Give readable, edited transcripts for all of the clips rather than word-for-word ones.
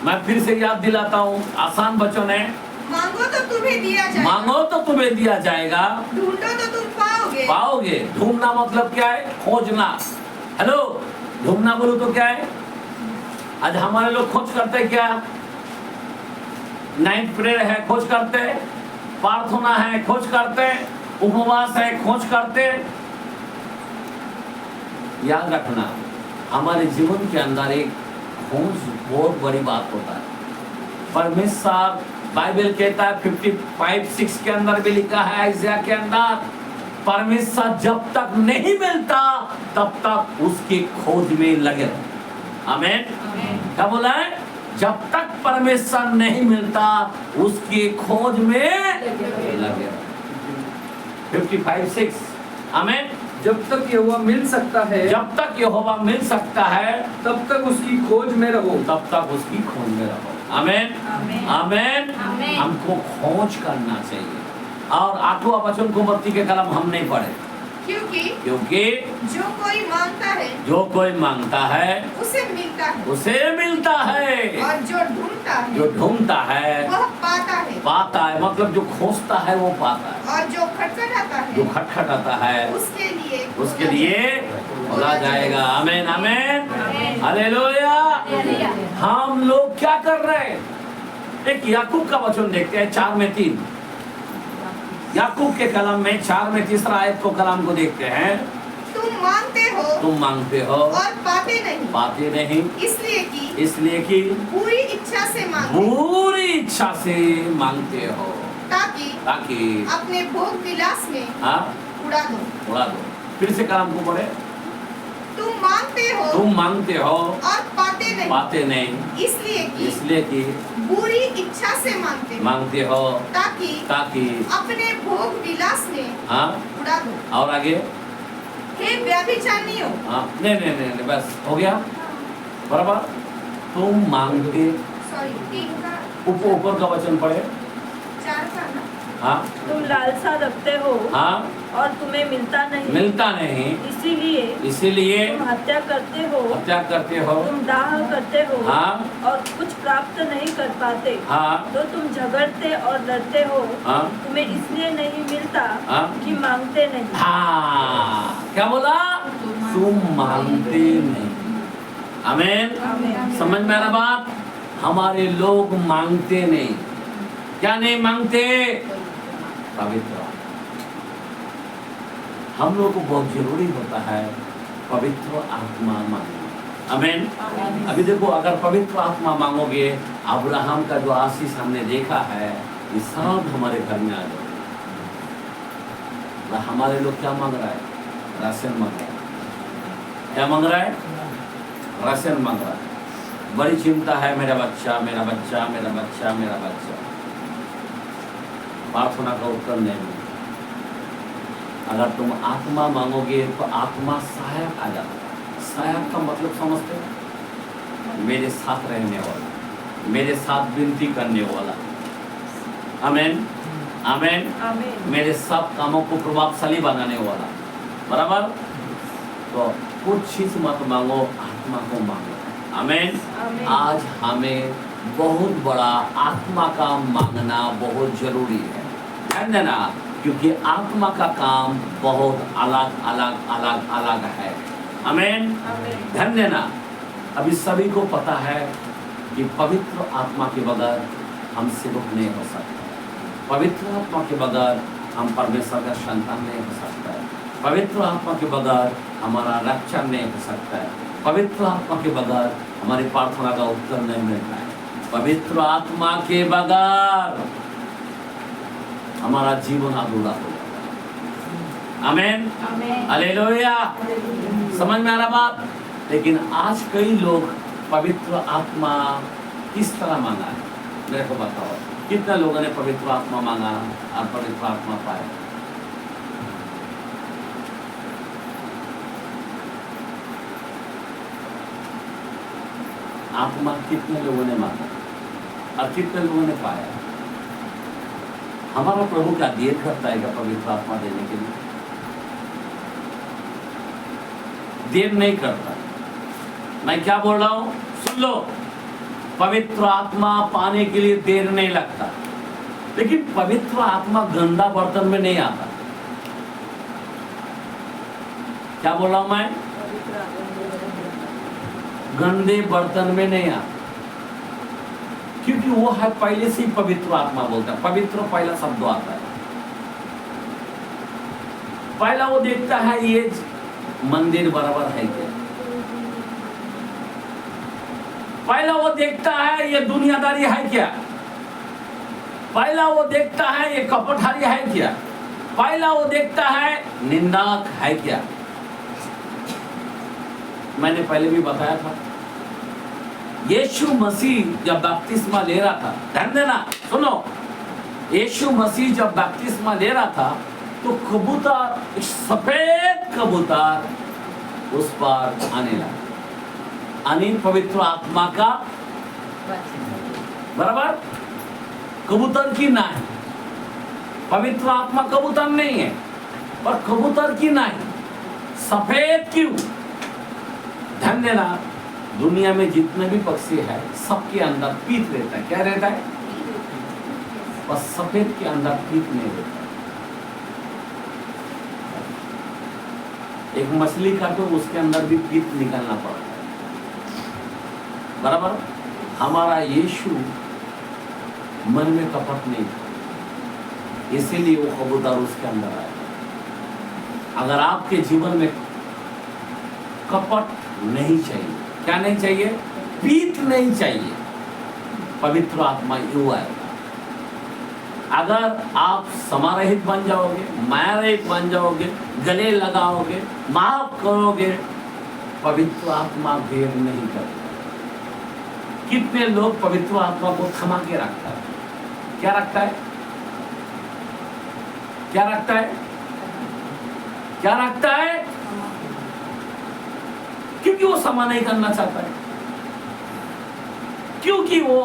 मैं फिर से याद दिलाता हूँ, आसान वचन है। मांगो तो तुम्हें दिया जाएगा, मांगो तो तुम्हें दिया जाएगा, ढूंढो तो तुम पाओगे। पाओगे। ढूंढना मतलब क्या है? खोजना। हेलो, ढूंढना बोलो तो क्या है? आज हमारे लोग खोज करते हैं क्या? नाइट प्रेयर है, खोज करते हैं। प्रार्थना है, खोज करते हैं। उपवास है, खोज करते हैं। याद रखना, हमारे जीवन के अंदर एक खोज बहुत बड़ी बात होता है। परमेश्वर, बाइबल कहता है 55:6 के अंदर भी लिखा है, इज़ाया के अंदर, परमेश्वर जब तक नहीं मिलता तब तक उसकी खोज में लगे रहो। आमीन। क्या बोला है? जब तक परमेश्वर नहीं मिलता उसकी खोज में लगे रहो। 55:6। आमीन। जब तक यहोवा मिल सकता है, जब तक यहोवा मिल सकता है तब तक उसकी खोज में रहो। तब तक उसकी खोज में रहो। आमीन। आमीन। आमीन। आमीन। हमको खोज करना चाहिए। और 8वां वचन को बत्ती के कलम हम नहीं पढ़े, क्योंकि जो कोई मांगता है, जो कोई मांगता है उसे मिलता है, उसे मिलता है, और जो ढूंढता है, जो ढूंढता है वह पाता है, पाता है। मतलब जो खोजता है वो पाता है, और जो खटखटाता जो है खटखटाता है उसके लिए खोला जाएगा। आमीन। आमीन। आमीन। हालेलुया। हालेलुया। हम लोग क्या कर रहे हैं? एक याकूब का वचन देखते हैं 4:3। याकूब के कलम में 4:3 आयत को कलाम को देखते हैं। तुम मांगते हो, तुम मांगते हो और पाते नहीं, पाते नहीं, इसलिए कि पूरी इच्छा से मांगते, पूरी इच्छा से मांगते हो, ताकि अपने भोग विलास में हाँ उड़ा दो। उड़ा दो। फिर से कलाम को पढ़े। तुम मांगते हो, और पाते नहीं, इसलिए कि पूरी इच्छा से मांगते हो, ताकि अपने भोग विलास में हाँ उड़ा दो। और आगे। हे व्यभिचारियों, हाँ नहीं, बस हो गया बराबर। तुम मांगते, सॉरी 3 का ऊपर का वचन पढ़े। 4 का ना, हाँ तुम लालसा रखते हो, हाँ और तुम्हें मिलता नहीं, इसीलिए तुम हत्या करते हो, तुम दाह करते हो, हाँ और कुछ प्राप्त नहीं कर पाते, हाँ तो तुम झगड़ते और लड़ते हो। हाँ तुम्हें इसलिए नहीं मिलता हाँ कि मांगते नहीं। हाँ क्या बोला? तुम मांगते नहीं। आमीन। आमीन। समझ में आ रहा बात? हमारे लोग मांगते नहीं। क्या नहीं मांगते? पवित्र। हम लोग को बहुत जरूरी होता है पवित्र आत्मा मांगना। आमीन। अभी देखो, अगर पवित्र आत्मा मांगोगे, अब्राहम का जो आशीष हमने देखा है, ये सब हमारे घर में आ जाएगा। हमारे लोग क्या मांग रहा है? राशन मांग रहा है। क्या मांग रहा है? राशन मांग रहा है। बड़ी चिंता है, मेरा बच्चा, मेरा बच्चा, मेरा बच्चा, मेरा बच्चा। प्रार्थना का उत्तर नहीं मिलता। अगर तुम आत्मा मांगोगे तो आत्मा सहायक आ जाता है। सहायक का मतलब समझते हो? मेरे साथ रहने वाला, मेरे साथ विनती करने वाला। आमीन। आमीन। आमीन। मेरे सब कामों को प्रभावशाली बनाने वाला। बराबर। तो कुछ चीज मत मांगो, आत्मा को मांगो। आमीन। आमीन। आज हमें बहुत बड़ा आत्मा का मांगना बहुत जरूरी है। ध्यान देना, क्योंकि आत्मा का काम बहुत अलग है। आमीन। ध्यान देना। अभी सभी को पता है कि पवित्र आत्मा के बगैर हम सेवक नहीं हो सकते। पवित्र आत्मा के बगैर हम परमेश्वर का संतान नहीं हो सकता है। पवित्र आत्मा के बगैर हमारा रक्षण नहीं हो सकता है। पवित्र आत्मा के बगैर हमारी प्रार्थना का उत्तर नहीं मिलता है। पवित्र आत्मा के बगैर हमारा जीवन अधूरा हो जाता है। आमीन। हालेलुया। समझ में आ रहा बात? लेकिन आज कई लोग पवित्र आत्मा किस तरह मांगा है, मेरे को बताओ। कितने लोगों ने पवित्र आत्मा मांगा और पवित्र आत्मा पाया? आत्मा कितने लोगों ने मांगा और कितने लोगों ने पाया? हमारा प्रभु क्या देर करता है क्या पवित्र आत्मा देने के लिए? देर नहीं करता। मैं क्या बोल रहा हूं? सुन लो। पवित्र आत्मा पाने के लिए देर नहीं लगता, लेकिन पवित्र आत्मा गंदा बर्तन में नहीं आता। क्या बोल रहा हूं मैं? गंदे बर्तन में नहीं आता, क्योंकि वो है पहले से ही पवित्र आत्मा बोलता है। पवित्र पहला शब्द आता है। पहला वो देखता है ये मंदिर बराबर है क्या, पहला वो देखता है ये दुनियादारी है क्या, पहला वो देखता है ये कपटहारी है क्या, पहला वो देखता है निंदक है क्या। मैंने पहले भी बताया था, यीशु मसीह जब बपतिस्मा ले रहा था, ध्यान देना, सुनो, यीशु मसीह जब बपतिस्मा ले रहा था तो कबूतर, एक सफेद कबूतर उस पर आने लगा। अनिल पवित्र आत्मा का बराबर कबूतर की नाई। पवित्र आत्मा कबूतर नहीं है, पर कबूतर की नाई सफेद क्यों? ध्यान देना, दुनिया में जितने भी पक्षी है सबके अंदर पीत रहता है। क्या रहता है? बस सफेद के अंदर पीत नहीं रहता। एक मछली का तो उसके अंदर भी पीत निकलना पड़ता है, बराबर। हमारा यीशु मन में कपट नहीं था, इसीलिए वो कबूतर उसके अंदर आया। अगर आपके जीवन में कपट नहीं चाहिए, क्या नहीं चाहिए? पीत नहीं चाहिए, पवित्र आत्मा यू आएगा। अगर आप समारहित बन जाओगे, मायारहित बन जाओगे, गले लगाओगे, माफ करोगे, पवित्र आत्मा देर नहीं करता। कितने लोग पवित्र आत्मा को थमा के रखता है? क्या रखता है? क्या रखता है? क्या रखता है? क्योंकि वो क्षमा नहीं करना चाहता है, क्योंकि वो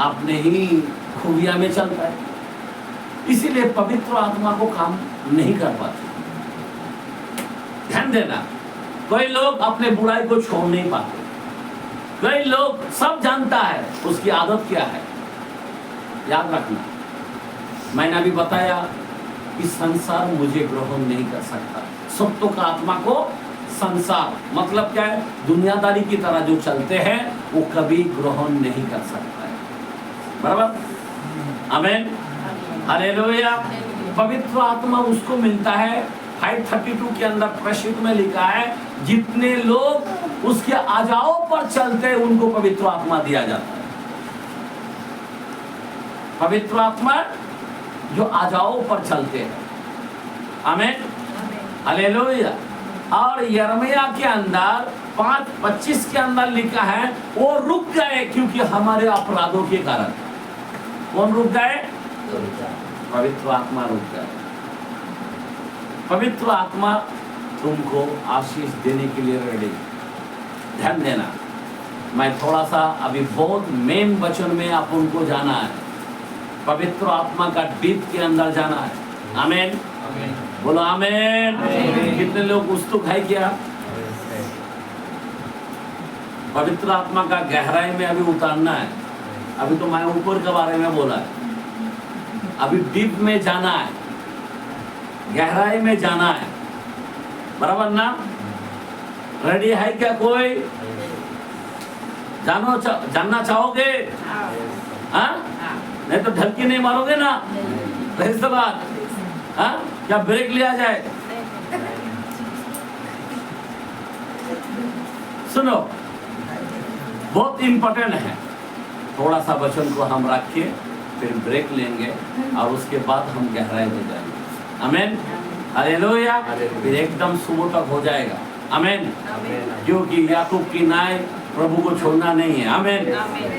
अपने ही खूबिया में चलता है, इसीलिए पवित्र आत्मा को काम नहीं कर पाते। ध्यान देना, कोई लोग अपने बुराई को छोड़ नहीं पाते, कई लोग सब जानता है उसकी आदत क्या है। याद रखना, मैंने अभी बताया कि संसार मुझे ग्रहण नहीं कर सकता। सत्य का आत्मा को संसार मतलब क्या है? दुनियादारी की तरह जो चलते हैं वो कभी ग्रहण नहीं कर सकता है, बराबर। आमीन, हालेलुया। पवित्र आत्मा उसको मिलता है। 532 के अंदर प्रशिद्ध में लिखा है, जितने लोग उसके आजाओं पर चलते हैं उनको पवित्र आत्मा दिया जाता है। पवित्र आत्मा जो आजाओं पर चलते हैं, आमीन, हालेलुया। और यिर्मयाह के अंदर 5:25 के अंदर लिखा है, वो रुक गए क्योंकि हमारे अपराधों के कारण। कौन रुक गए? पवित्र आत्मा रुक गए। पवित्र आत्मा तुमको आशीष देने के लिए रेडी। ध्यान देना, मैं थोड़ा सा अभी बहुत मेन वचन में आप उनको जाना है, पवित्र आत्मा का डीप के अंदर जाना है। आमीन, बोलो आमीन। कितने लोग उत्सुक है क्या? पवित्र आत्मा का गहराई में अभी उतारना है। अभी तो मैं ऊपर के बारे में बोला है, अभी डीप में जाना है, गहराई में जाना है, बराबर ना? रेडी है क्या कोई? जानना चाहोगे? हाँ? नहीं तो ढलकी नहीं मारोगे ना? इस बात, हाँ? क्या ब्रेक लिया जाए? सुनो, बहुत इंपॉर्टेंट है। थोड़ा सा वचन को हम रख के फिर ब्रेक लेंगे और उसके बाद हम गहराई में जाएंगे। आमीन, हालेलुया। फिर एकदम सुबह तक हो जाएगा। आमीन, क्योंकि याकूब की नाई प्रभु को छोड़ना नहीं है। आमीन,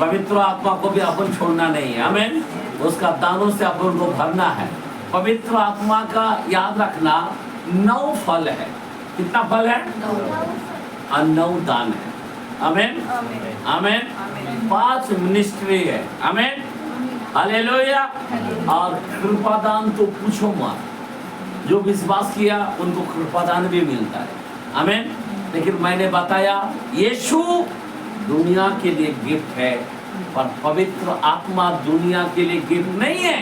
पवित्र आत्मा को भी अपन छोड़ना नहीं है। आमीन, उसका दानों से अपन को भरना है। पवित्र आत्मा का याद रखना 9 फल है। कितना फल है? 9 दान है। आमीन, आमीन। 5 मिनिस्ट्री है। आमीन, हालेलुया। और कृपादान तो पूछो मत, जो विश्वास किया उनको कृपादान भी मिलता है। आमीन। लेकिन मैंने बताया यीशु दुनिया के लिए गिफ्ट है, पर पवित्र आत्मा दुनिया के लिए गिफ्ट नहीं है।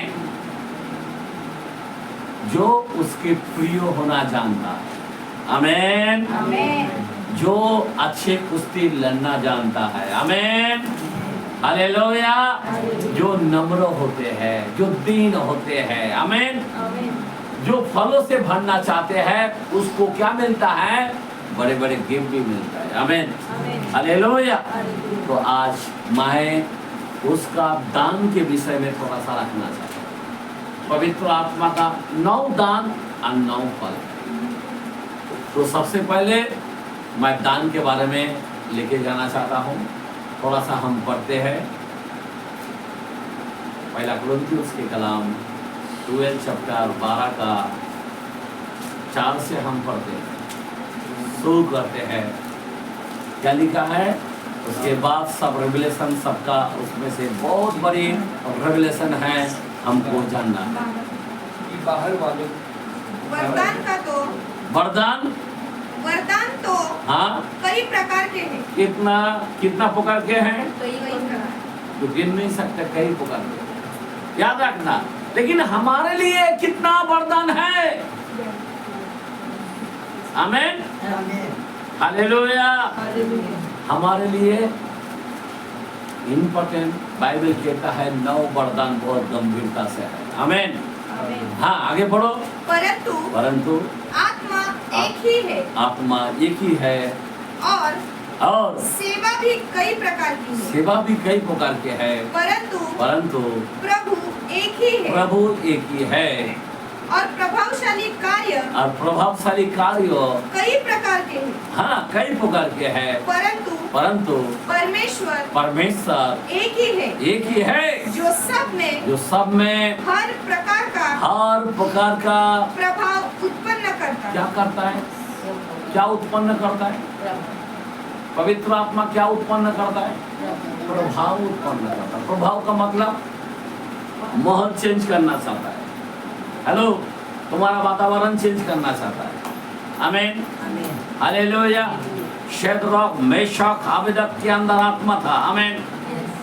जो उसके प्रिय होना जानता है, आमेन। जो अच्छे कुश्ती लड़ना जानता है, आमेन, हालेलुया। जो नम्र होते हैं, जो दीन होते हैं, आमेन। जो फलों से भरना चाहते हैं, उसको क्या मिलता है? बड़े बड़े गिफ्ट भी मिलता है, आमेन, हालेलुया। तो आज मैं उसका दान के विषय में थोड़ा सा रखना चाहता हूँ। पवित्र आत्मा का 9 दान और 9 फल। तो सबसे पहले मैं दान के बारे में लेके जाना चाहता हूँ। थोड़ा सा हम पढ़ते हैं पहला कुरिन्थियों के कलाम 12 चैप्टर 12 का 4 से हम पढ़ते हैं, शुरू करते हैं। क्या लिखा है? उसके बाद सब रेवलेशन, सबका उसमें से बहुत बड़ी रेवलेशन है, हमको जानना है। कि बाहर वालों वरदान का तो वरदान तो हाँ कई प्रकार के हैं। कितना प्रकार के हैं? कई प्रकार। जो गिन नहीं सकते, कई प्रकार के, याद रखना। लेकिन हमारे लिए कितना वरदान है, आमेन, हालेलुया। हमारे लिए इम्पोर्टेंट, बाइबल कहता है 9 वरदान बहुत गंभीरता से है, आमेन। हाँ, आगे बढ़ो। परंतु आत्मा एक ही है, आत्मा एक ही है, और सेवा भी कई प्रकार की है, सेवा भी कई प्रकार के है, परंतु प्रभु एक ही है, प्रभु एक ही है, और प्रभावशाली कार्य कई प्रकार के हैं। हाँ, कई प्रकार के हैं, परंतु परमेश्वर एक ही है, जो सब में हर प्रकार का प्रभाव उत्पन्न करता है। क्या करता है? क्या उत्पन्न करता है? पवित्र आत्मा क्या उत्पन्न करता है? प्रभाव उत्पन्न करता है। प्रभाव का मतलब माहौल चेंज करना चाहता है, हेलो, तुम्हारा वातावरण चेंज करना चाहता है, आमीन, हालेलुया। शद्रक, मेशक, अबेदनगो के अंदर आत्मा था, आमीन।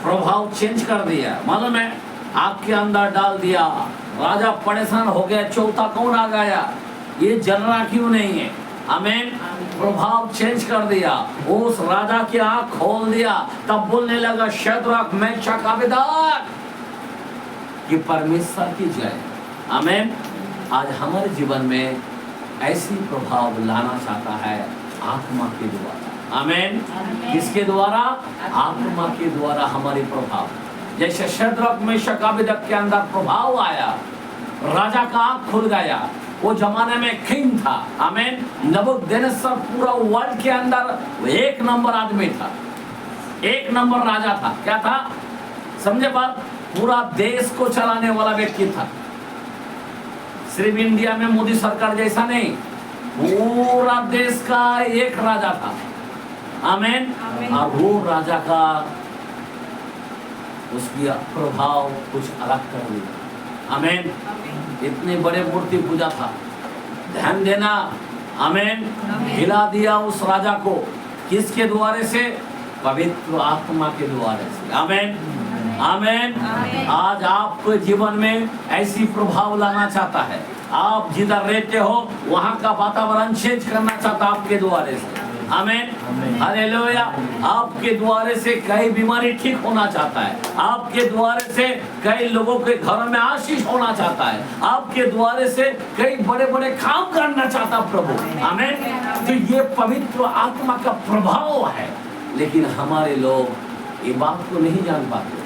प्रभाव चेंज कर दिया, मालूम है, आग के अंदर डाल दिया, राजा परेशान हो गया। चौथा कौन आ गया? ये जल रहा क्यों नहीं है, आमीन। प्रभाव चेंज कर दिया, उस राजा की आंख खोल दिया, तब बोलने लगा शद्रक, मेशक, अबेदनगो कि परमेश्वर की जय, आमीन। आज हमारे जीवन में ऐसी प्रभाव लाना चाहता है आत्मा के द्वारा, आमीन। किसके द्वारा? आत्मा के द्वारा हमारी प्रभाव। जैसे शद्रक, मेशक, अबेदनगो के अंदर प्रभाव आया, राजा का आंख खुल गया। वो जमाने में किंग था, आमीन। नबूकदनेस्सर पूरा वर्ल्ड के अंदर 1 नंबर आदमी था, 1 नंबर राजा था। क्या था? समझे बात? पूरा देश को चलाने वाला व्यक्ति था। सिर्फ इंडिया में मोदी सरकार जैसा नहीं, पूरा देश का एक राजा था, आमीन। और वो राजा का उसकी प्रभाव कुछ अलग कर दिया, आमीन। इतने बड़े मूर्ति पूजा था, ध्यान देना, आमीन। हिला दिया उस राजा को, किसके द्वारे से? पवित्र आत्मा के द्वारे से, आमीन, आमीन। आज आपके जीवन में ऐसी प्रभाव लाना चाहता है। आप जिधर रहते हो वहाँ का वातावरण चेंज करना चाहता आपके द्वारे से, आमीन, हालेलुया। आपके द्वारे से कई बीमारी ठीक होना चाहता है, आपके द्वारे से कई लोगों के घरों में आशीष होना चाहता है, आपके द्वारे से कई बड़े बड़े काम करना चाहता प्रभु, आमीन। तो ये पवित्र आत्मा का प्रभाव है। लेकिन हमारे लोग ये बात को नहीं जान पाते।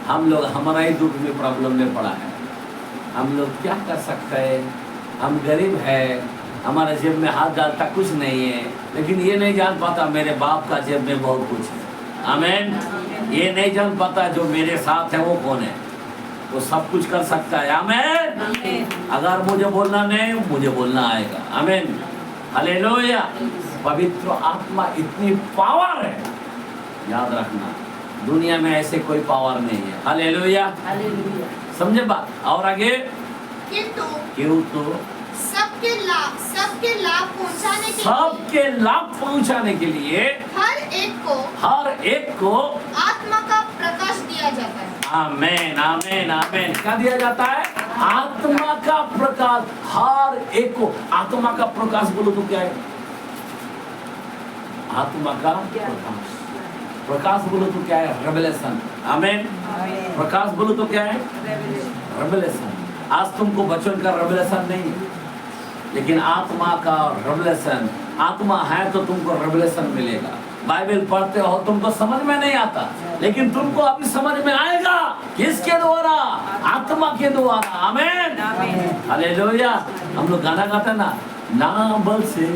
हम लोग हमारा ही दुख में, प्रॉब्लम में पड़ा है। हम लोग क्या कर सकते हैं? हम गरीब है, हमारे जेब में हाथ डालता कुछ नहीं है, लेकिन ये नहीं जान पाता मेरे बाप का जेब में बहुत कुछ है, आमीन। ये नहीं जान पाता जो मेरे साथ है वो कौन है, वो सब कुछ कर सकता है, आमीन। अगर मुझे बोलना नहीं, मुझे बोलना आएगा, आमीन, हालेलुया। पवित्र आत्मा इतनी पावर है, याद रखना, दुनिया में ऐसे कोई पावर नहीं है, हालेलुया, समझे बात? और आगे, किंतु क्यों तो सब सबके लाभ पहुंचाने के सबके लाभ पहुंचाने के लिए हर एक को आत्मा का प्रकाश दिया जाता है। आमेन आमेन आमेन। क्या दिया जाता है? आत्मा का प्रकाश हर एक को। आत्मा का प्रकाश बोलो तो क्या है? आत्मा का प्रकाश। प्रकाश बोलो तो क्या है? रेवलेशन। आमेन। प्रकाश बोलो तो क्या है? रेवलेशन। आज तुमको वचन का रेवलेशन नहीं है, लेकिन आत्मा का रेवलेशन। आत्मा है तो तुमको रेवलेशन मिलेगा। बाइबल पढ़ते हो तुमको समझ में नहीं आता, लेकिन तुमको अभी समझ में आएगा। किसके द्वारा? आत्मा के द्वारा। Amen hallelujah. हम लोग गाना गाते ना, ना बल से,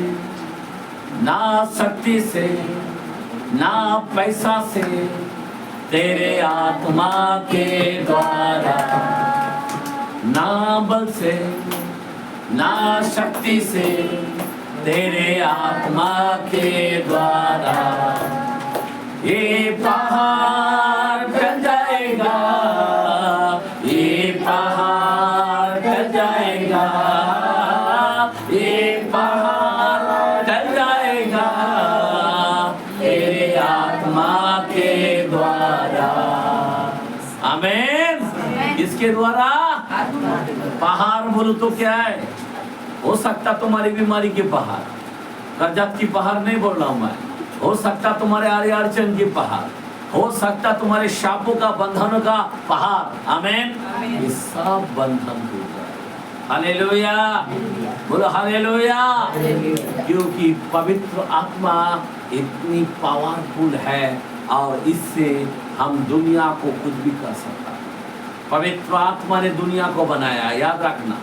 ना शक्ति से, ना पैसा से, तेरे आत्मा के द्वारा। ना बल से, ना शक्ति से, तेरे आत्मा के द्वारा। ये पहाड़ टल जाएगा, ये पहाड़ टल जाएगा, ये पहाड़ टल जाएगा, तेरे आत्मा के द्वारा। आमीन। किसके द्वारा? पहाड़ बोलो तो क्या है? हो सकता तुम्हारी बीमारी के पहाड़, कर्जत की पहाड़ नहीं बोल रहा हूं मैं। हो सकता तुम्हारे आर्य अड़चन की पहाड़, हो सकता तुम्हारे शापों का, बंधनों का पहाड़। आमीन। ये सब बंधन टूट जाए। हालेलुया बोलो हालेलुया। क्योंकि पवित्र आत्मा इतनी पावरफुल है और इससे हम दुनिया को कुछ भी कर सकता है। पवित्र आत्मा ने दुनिया को बनाया, याद रखना।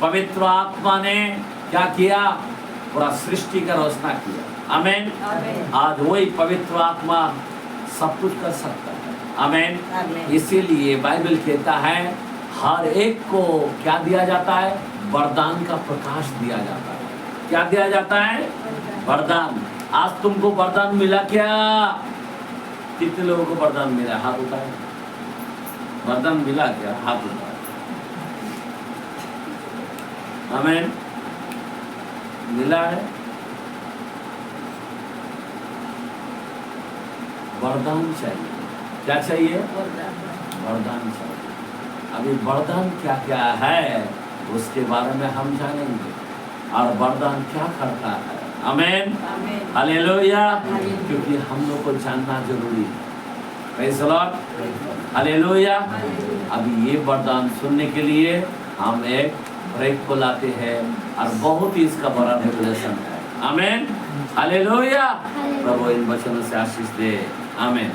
पवित्र आत्मा ने क्या किया? पूरा सृष्टि का रचना किया। आमीन। आज वही पवित्र आत्मा सब कुछ कर सकता है। आमीन। इसीलिए बाइबल कहता है हर एक को क्या दिया जाता है? वरदान का प्रकाश दिया जाता है। क्या दिया जाता है? वरदान। आज तुमको वरदान मिला क्या? कितने लोगों को वरदान मिला? हाथ उठाए। वरदान मिला क्या? हाथ उठाए। आमीन। मिला है। वरदान चाहिए। क्या चाहिए? वरदान चाहिए। अभी वरदान क्या क्या है उसके बारे में हम जानेंगे, और वरदान क्या करता है। आमीन हालेलुया। क्योंकि हम लोग को जानना जरूरी है। Praise the Lord hallelujah. अभी ये वरदान सुनने के लिए हम एक ब्रेक को लाते हैं, और बहुत ही इसका बड़ा रेवलेशन है। आमीन हालेलुया। प्रभु इन वचनों से आशीष दे। आमीन।